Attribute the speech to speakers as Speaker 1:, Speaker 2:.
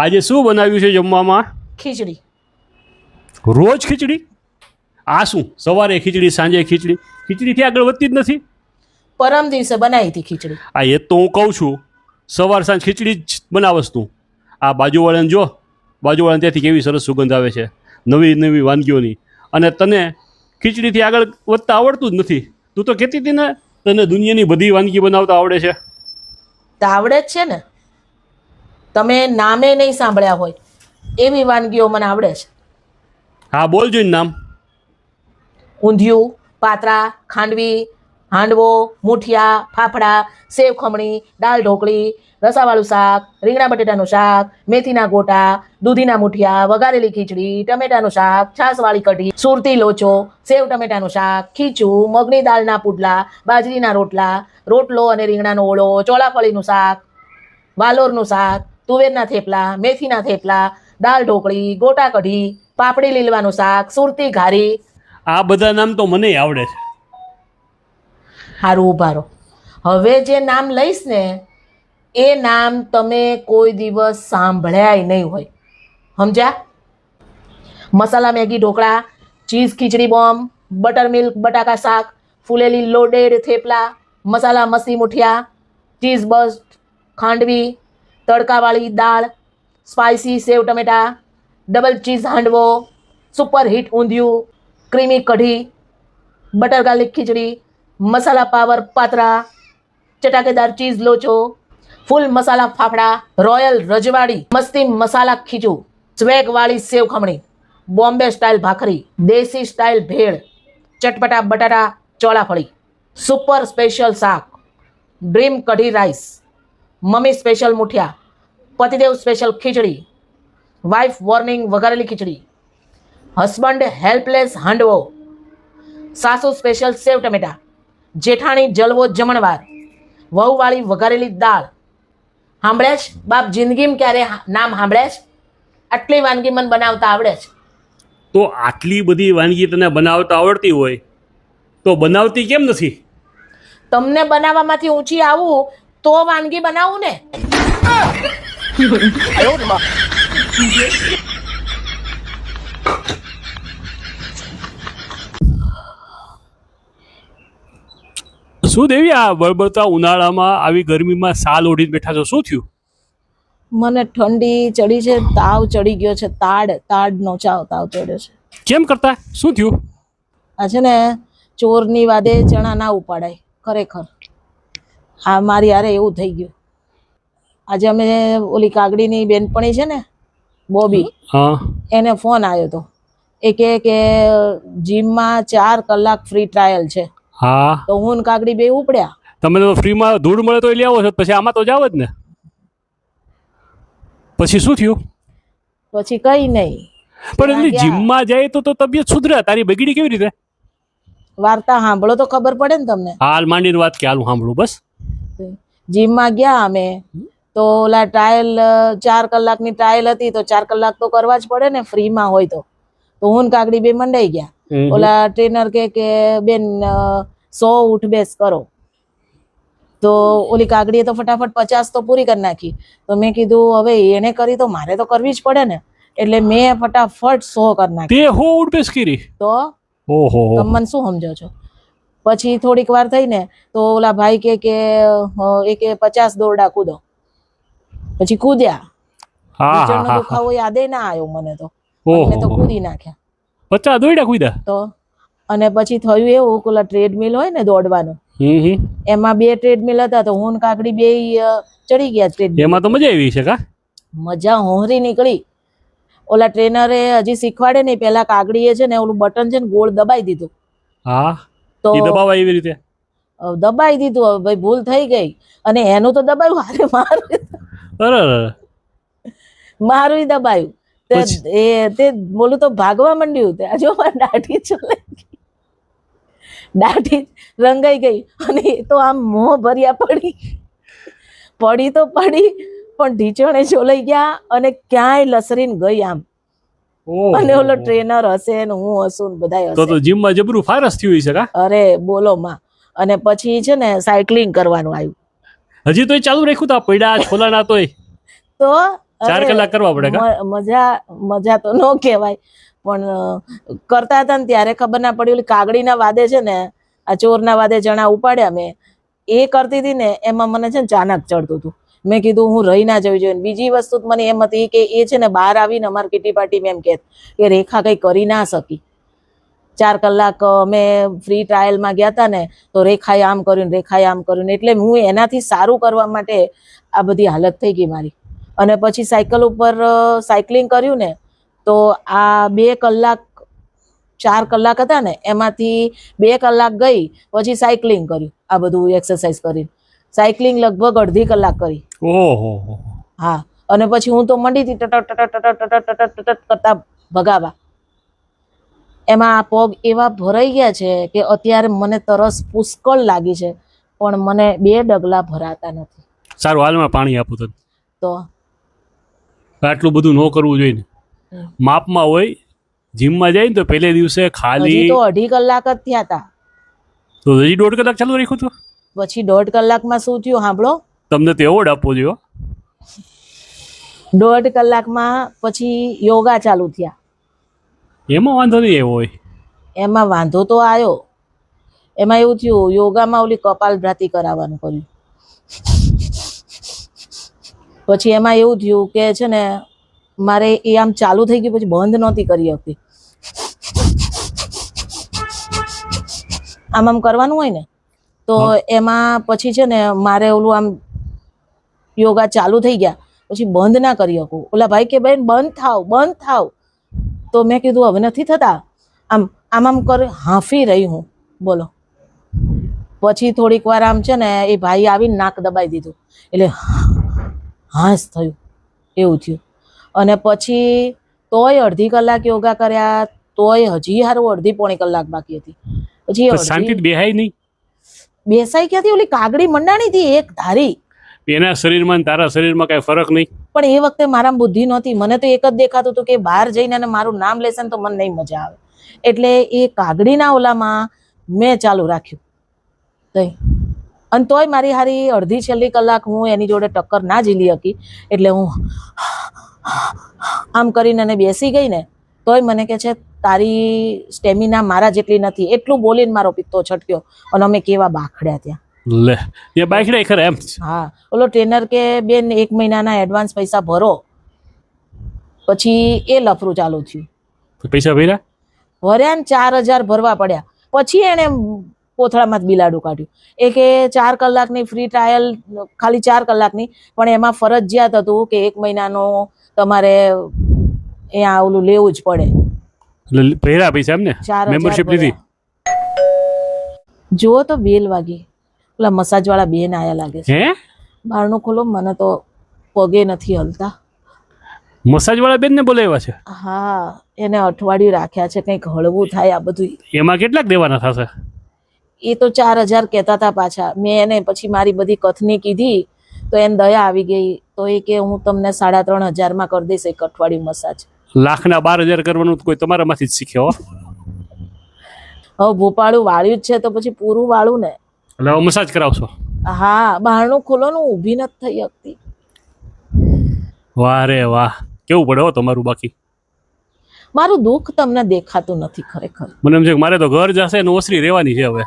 Speaker 1: આજે શું બનાવ્યું છે જમવામાં?
Speaker 2: ખીચડી.
Speaker 1: રોજ ખીચડી? આ શું સવારે ખીચડી સાંજે ખીચડી? ખીચડીથી આગળ વધતી જ નથી.
Speaker 2: પરમ દિવસે બનાવી હતી ખીચડી.
Speaker 1: આ એ તો હું કહું છું, સવાર સાંજ ખીચડી જ બનાવસ તું. આ બાજુવાળાને જો, બાજુવાળાને ત્યાંથી કેવી સરસ સુગંધ આવે છે નવી નવી વાનગીઓની, અને તને ખીચડીથી આગળ વધતા આવડતું જ નથી. તું તો કહેતી હતી ને તને દુનિયાની બધી વાનગી બનાવતા આવડે છે.
Speaker 2: તો આવડે જ છે ને, તમે નામે નહીં સાંભળ્યા હોય એવી વાનગીઓ મને આવડે છે.
Speaker 1: હા બોલ જોઈને નામ.
Speaker 2: ઊંધિયું, પાતરા, ખાંડવી, હાંડવો, મુઠિયા, ફાફડા, સેવ ખમણી, દાળ ઢોકળી, રસાવાળું શાક, રીંગણા બટેટાનું શાક, મેથીના ગોટા, દૂધીના મુઠિયા, વઘારેલી ખીચડી, ટમેટાનું શાક, છાશવાળી કઢી, સુરતી લોચો, સેવ ટમેટાનું શાક, ખીચું, મગની દાળના પુડલા, બાજરીના રોટલા, રોટલો અને રીંગણાનો ઓળો, ચોળાફળીનું શાક, વાલોરનું શાક, તુવેરના થેપલા, મેથીના થેપલા, દાળ ઢોકળી, ગોટા કઢી, પાપડી લીલવાનું શાક, સુરતી ઘારી.
Speaker 1: આ બધા નામ તો મને આવડે છે.
Speaker 2: હારું ઉભા રહો. હવે જે નામ લઈશ ને એ નામ તમે કોઈ દિવસ સાંભળ્યાય નહીં હોય, સમજ્યા? Masala Maggi dhokla, cheese khichdi bomb, butter milk બટાકા શાક, ફૂલેલી લોડેડ થેપલા, મસાલા મસી મુઠિયા, ચીઝ બસ્ટ, ખાંડવી, તડકાવાળી દાળ, સ્પાઇસી સેવ ટમેટા, double cheese handvo, super hit undhiyu, creamy kadhi, butter garlic khichdi, masala power patra, ચટાકેદાર cheese locho, full masala fafda, royal રજવાડી મસ્તી મસાલા ખીચું, સ્વેગવાળી સેવ ખમણી, બોમ્બે સ્ટાઇલ ભાખરી, દેશી સ્ટાઇલ ભેળ, ચટપટા બટાટા ચોળાફળી, સુપર સ્પેશિયલ શાક, dream kadhi rice, mummy special muthiya, પતિદેવ સ્પેશિયલ ખીચડી, વાઇફ વોર્નિંગ વઘારેલી ખીચડી, હસબન્ડ હેલ્પલેસ હાંડવો, સાસુ સ્પેશિયલ સેવ ટમેટા, જેઠાણી જલવો જમણવાર, વહુવાળી વઘારેલી દાળ. સાંભળે છે બાપ? જિંદગીમાં ક્યારે નામ સાંભળે છે? આટલી વાનગી મને બનાવતા આવડે છે.
Speaker 1: તો આટલી બધી વાનગી તને બનાવતા આવડતી હોય તો બનાવતી કેમ નથી?
Speaker 2: તમને બનાવવામાંથી ઊંચી આવું તો વાનગી બનાવું ને.
Speaker 1: શું દેવી, આ બળબળતા ઉનાળામાં આવી ગરમીમાં સાલ ઓઢીને બેઠા છો, શું થયું?
Speaker 2: મને ઠંડી ચડી છે, તાવ ચડી ગયો છે, તાડનો તાવ ચડ્યો છે.
Speaker 1: કેમ કરતા? શું થયું?
Speaker 2: આ છે ને ચોરની વાદે ચણા ના ઉપાડાય, ખરેખર. આ મારી હારે એવું થઈ ગયું. આજે અમે ઓલી કાગડીની બેનપણી છે ને બોબી,
Speaker 1: હા,
Speaker 2: એને ફોન આવ્યો હતો. એ કહે કે જીમમાં 4 કલાક ફ્રી ટ્રાયલ છે.
Speaker 1: હા,
Speaker 2: તો હું ને કાગડી બે ઉપડ્યા.
Speaker 1: તમે તો ફ્રીમાં ધૂળ મળે તો લઈ આવો છો, પછી આમાં તો જાવ જ ને. પછી શું થયું?
Speaker 2: પછી કઈ નહીં.
Speaker 1: પણ એટલે જીમમાં જાય તો તબિયત સુધરે, તારી બગડી કેવી રીતે?
Speaker 2: વાર્તા સાંભળો તો ખબર પડે ને તમને.
Speaker 1: હાલ માંડીને વાત કે હાલ સાંભળું બસ.
Speaker 2: જીમમાં ગયા અમે તો ઓલા ટ્રાયલ 4 કલાકની ટ્રાયલ હતી તો 4 કલાક તો કરવા જ પડે ને, ફ્રીમાં હોય તો. તો હું ને કાગડી બે મંડાઈ ગયા. ઓલા ટ્રેનર કે બેન 100 ઉઠ બેસ કરો. તો ઓલી કાગડીએ તો ફટાફટ 50 તો પૂરી કરી નાખી. તો મેં કીધું હવે એને કરી તો મારે તો કરવી જ પડે ને, એટલે મેં ફટાફટ 100 કરી નાખી.
Speaker 1: તે હો ઉઠ બેસ કરી?
Speaker 2: તો
Speaker 1: ઓહો,
Speaker 2: તમે મને શું સમજો છો? પછી થોડીક વાર થઈ ને તો ઓલા ભાઈ કે 50 દોરડા કૂદો. પછી કૂદ્યા.
Speaker 1: હા,
Speaker 2: દુખાવો યાદે ના આવ્યો મને તો. મને તો કૂદી નાખ્યા.
Speaker 1: 50 દોડ્યા કૂદ્યા
Speaker 2: તો અને પછી થયું એવું કે ઓલા ટ્રેડમિલ હોય ને દોડવાનું, એમાં 2 ટ્રેડમિલ હતા. તો હું કાકડી બે ચડી ગયા ટ્રેડમિલ.
Speaker 1: એમાં તો મજા આવી છે કા?
Speaker 2: મજા હોંહરી નીકળી. ઓલા ટ્રેનરે હજી શીખવાડે નહીં, પેલા કાગડીએ છે ને ઓલું બટન છે ને ગોળ દબાઈ દીધું.
Speaker 1: હા,
Speaker 2: તો
Speaker 1: એ દબાવા એવી રીતે
Speaker 2: દબાઈ દીધું. હવે ભાઈ ભૂલ થઈ ગઈ અને એનું તો દબાયું, હારે મારું દબાયું. તે બોલું તો ભાગવા માંડ્યું. ત્યાં જો દાઢી ચલાઈ ગઈ, દાઢી રંગાઈ ગઈ અને એ તો આમ મોં ભર્યા પડી તો પડી પણ ઢીચણે ચોલાઈ ગયા અને ક્યાંય લસરીને ગઈ આમ. અને ઓલો ટ્રેનર હશે ને હું હસું ને બધા હશે.
Speaker 1: તો જીમમાં જબરું ફારસ થયું છે કા?
Speaker 2: અરે બોલો માં. અને પછી છે ને સાયકલિંગ કરવાનું આવ્યું.
Speaker 1: હજી તો ચાલુ રાખ્યું તા પડ્યા છોલાના તોય?
Speaker 2: તો
Speaker 1: 4 કલાક કરવા પડે કા?
Speaker 2: મજા તો ન કહેવાય, પણ કરતા હતા ને ત્યારે ખબર ના પડી. ઓલી કાગડીના વાદે છે ને, આ ચોરના વાદે ચણા ઉપાડ્યા મેં, એ કરતી હતી ને એમાં મને છે ને ચાનક ચડતું હતું. મેં કીધું હું રહી ના જવી જોઈએ. બીજી વસ્તુ મને એમ હતી કે એ છે ને બહાર આવીને અમારી કીટી પાર્ટી એમ કે રેખા કઈ કરી ના શકી. 4 કલાક અમે ફ્રી ટ્રાયલમાં ગયા હતા ને તો રેખાએ આમ કર્યું ને રેખાએ આમ કર્યું ને, એટલે હું એનાથી સારું કરવા માટે આ બધી હાલત થઈ ગઈ મારી. અને પછી સાયકલ ઉપર સાયકલિંગ કર્યું ને તો આ 2 કલાક 4 કલાક હતા ને એમાંથી 2 કલાક ગઈ, પછી સાયકલિંગ કર્યું, આ બધું એક્સરસાઇઝ કરી. સાયકલિંગ લગભગ અડધી કલાક કરી.
Speaker 1: ઓહો.
Speaker 2: હા, અને પછી હું તો મંડી હતી ટટ કરતા ભગાવા. એમાં આ પગ એવા ભરાઈ ગયા છે કે અત્યારે મને તરસ પુષ્કળ લાગી છે, પણ મને 2 ડગલા ભરાતા નથી.
Speaker 1: સારું, હાલમાં પાણી આપું તને.
Speaker 2: તો
Speaker 1: આટલું બધું ન કરવું જોઈએ ને. માપમાં હોય, જીમમાં જાય ને તો પહેલે દિવસે ખાલી
Speaker 2: હજી તો અઢી કલાક જ થયા હતા.
Speaker 1: તો હજી 1.5 કલાક ચાલુ રાખ્યું હતું.
Speaker 2: પછી 1.5 કલાકમાં શું થયું સાંભળો.
Speaker 1: તમને તો એવોર્ડ આપવો જોઈએ.
Speaker 2: 1.5 કલાકમાં પછી યોગા ચાલુ થયા.
Speaker 1: એમાં વાંધો નહીં એવો હોય.
Speaker 2: એમાં વાંધો તો આવ્યો. એમાં એવું થયું, યોગામાં ઓલી કપાલભાતિ કરાવવાનું કર્યું. પછી એમાં એવું થયું કે છે ને મારે એ આમ ચાલુ થઈ ગયું, પછી બંધ નહોતી કરી શકતી. આમ કરવાનું હોય ને તો એમાં પછી છે ને મારે ઓલું આમ યોગા ચાલુ થઈ ગયા પછી બંધ ના કરી શકું. ઓલા ભાઈ કે બેન બંધ થાવ. તો મેં કીધું હવે નથી થતા. આમ કર હાંફી રહી હું, બોલો. પછી થોડીક વાર આમ છે ને એ ભાઈ આવીને નાક દબાઈ દીધું, એટલે હાશ થયું, એવું થયું. અને પછી તોય અડધી કલાક યોગા કર્યા, તોય હજી હારું અડધી પોણી કલાક બાકી હતી. પછી
Speaker 1: શાંતિ બેહાય નહીં.
Speaker 2: બેસાઈ ક્યાંથી, ઓલી કાગડી મંડાણી હતી એક ધારી.
Speaker 1: એના શરીરમાં ને તારા શરીરમાં કઈ ફરક નહીં.
Speaker 2: પણ એ વખતે મારા બુદ્ધિ નહોતી. મને તો એક જ દેખાતું હતું કે બહાર જઈને અને મારું નામ લેશે ને તો મને નહીં મજા આવે. એટલે એ કાગડીના ઓલામાં મેં ચાલુ રાખ્યું. અને તોય મારી હારી અડધી છેલ્લી કલાક હું એની જોડે ટક્કર ના ઝીલી શકી. એટલે હું આમ કરીને અને બેસી ગઈ ને તોય મને કે છે તારી સ્ટેમિના મારા જેટલી નથી. એટલું બોલીને મારો પિત્તો છટક્યો અને અમે કેવા બાખડ્યા ત્યાં.
Speaker 1: લે એ બાઈક ખરે એમ.
Speaker 2: હા, ઓલો ટ્રેનર કે બેન 1 મહિનાના એડવાન્સ પૈસા ભરો. પછી એ લફરું ચાલુ થયું.
Speaker 1: પૈસા
Speaker 2: ભર્યા ને 4,000 ભરવા પડ્યા. પછી એને કોથળામાં જ બિલાડું કાઢ્યું. એ કે 4 કલાકની ફ્રી ટ્રાયલ, ખાલી 4 કલાકની, પણ એમાં ફરજિયાત હતું કે 1 મહિનાનો તમારે અહીંયા ઓલું લેવું જ પડે.
Speaker 1: ભર્યા પૈસા એમ ને, મેમ્બરશિપ લીધી.
Speaker 2: જુઓ તો બેલ વાગી. પેલા મસાજ વાળા બેન આયા લાગે છે. બહારનું ખોલો, મને તો પગે નથી હલતા.
Speaker 1: મસાજ વાળા બેન ને બોલાવ્યા છે?
Speaker 2: હા, એને અઠવાડિયું રાખ્યા છે, કંઈક હળવું થાય આ બધું.
Speaker 1: એમાં કેટલાક દેવાના થશે?
Speaker 2: એ તો 4,000 કહેતા હતા પાછા. મેં એને પછી મારી બધી કથની કીધી તો એને દયા આવી ગઈ. તો એ કે હું તમને 3,500 કરી દઈશ 1 અઠવાડિયું મસાજ.
Speaker 1: લાખના 12,000 કરવાનું કોઈ તમારામાંથી જ શીખ્યો.
Speaker 2: હવે ભોપાળું વાળ્યું જ છે તો પછી પૂરું વાળું ને.
Speaker 1: એટલે મસાજ કરાવશો? હા,
Speaker 2: બહારનું ખોલો ને, ઊભી નથી થઈ શકતી.
Speaker 1: વાહ રે વાહ, કેવું પડે હો તમારું. બાકી
Speaker 2: મારું દુઃખ તમને દેખાતું નથી ખરેખર.
Speaker 1: મને એમ છે કે મારે તો ઘર જશે ને ઓસરી રહેવાની છે હવે.